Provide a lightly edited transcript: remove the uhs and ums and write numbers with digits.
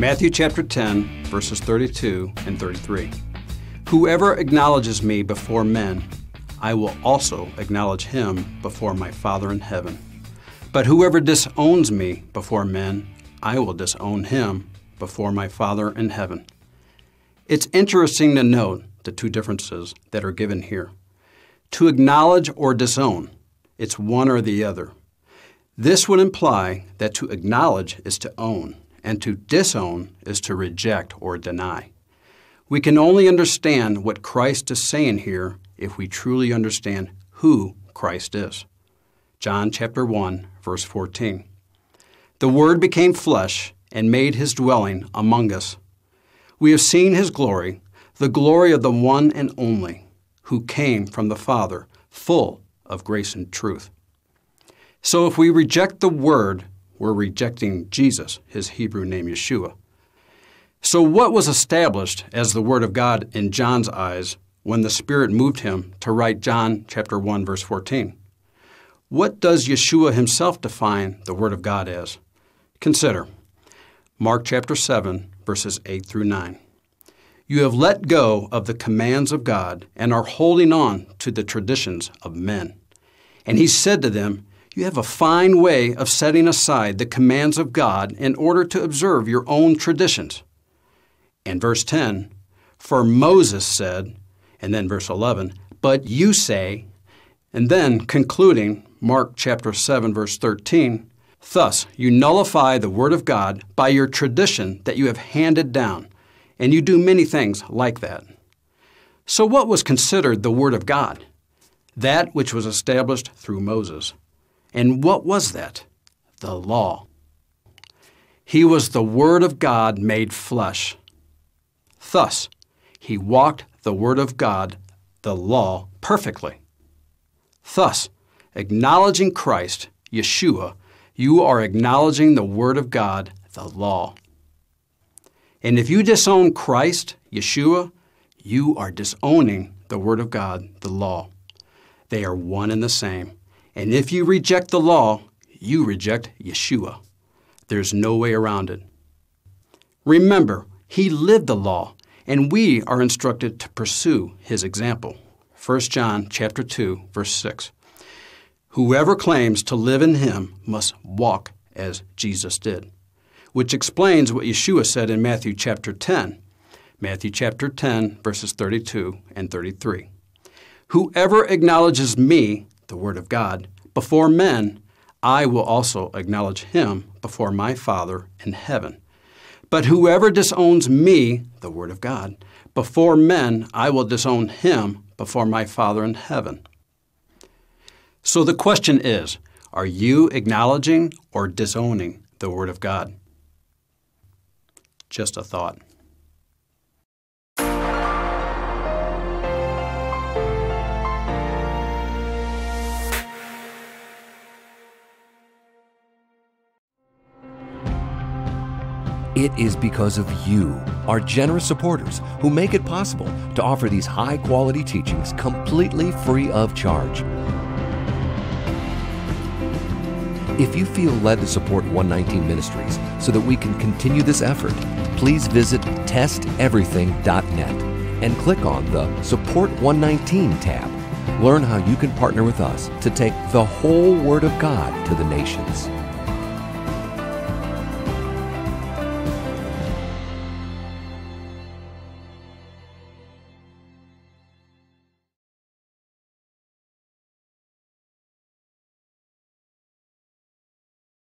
Matthew chapter 10, verses 32 and 33. Whoever acknowledges me before men, I will also acknowledge him before my Father in heaven. But whoever disowns me before men, I will disown him before my Father in heaven. It's interesting to note the two differences that are given here. To acknowledge or disown, it's one or the other. This would imply that to acknowledge is to own, and to disown is to reject or deny. We can only understand what Christ is saying here if we truly understand who Christ is. John chapter 1, verse 14. The Word became flesh and made his dwelling among us. We have seen his glory, the glory of the one and only, who came from the Father, full of grace and truth. So if we reject the Word, we're rejecting Jesus, his Hebrew name Jesjoea. So what was established as the Word of God in John's eyes when the Spirit moved him to write John chapter 1, verse 14? What does Jesjoea himself define the Word of God as? Consider Mark chapter 7, verses 8 through 9. You have let go of the commands of God and are holding on to the traditions of men. And he said to them, you have a fine way of setting aside the commands of God in order to observe your own traditions. And verse 10, for Moses said, and then verse 11, but you say, and then concluding Mark chapter 7, verse 13, thus you nullify the word of God by your tradition that you have handed down, and you do many things like that. So what was considered the word of God? That which was established through Moses. And what was that? The law. He was the Word of God made flesh. Thus, he walked the Word of God, the law, perfectly. Thus, acknowledging Christ, Jesjoea, you are acknowledging the Word of God, the law. And if you disown Christ, Jesjoea, you are disowning the Word of God, the law. They are one and the same. And if you reject the law, you reject Jesjoea. There's no way around it. Remember, he lived the law, and we are instructed to pursue his example. 1 John chapter 2, verse 6. Whoever claims to live in him must walk as Jesus did, which explains what Jesjoea said in Matthew chapter 10. Matthew chapter 10, verses 32 and 33. Whoever acknowledges me, the Word of God, before men, I will also acknowledge him before my Father in heaven. But whoever disowns me, the Word of God, before men, I will disown him before my Father in heaven. So the question is, are you acknowledging or disowning the Word of God? Just a thought. It is because of you, our generous supporters, who make it possible to offer these high-quality teachings completely free of charge. If you feel led to support 119 Ministries so that we can continue this effort, please visit testeverything.net and click on the Support 119 tab. Learn how you can partner with us to take the whole Word of God to the nations.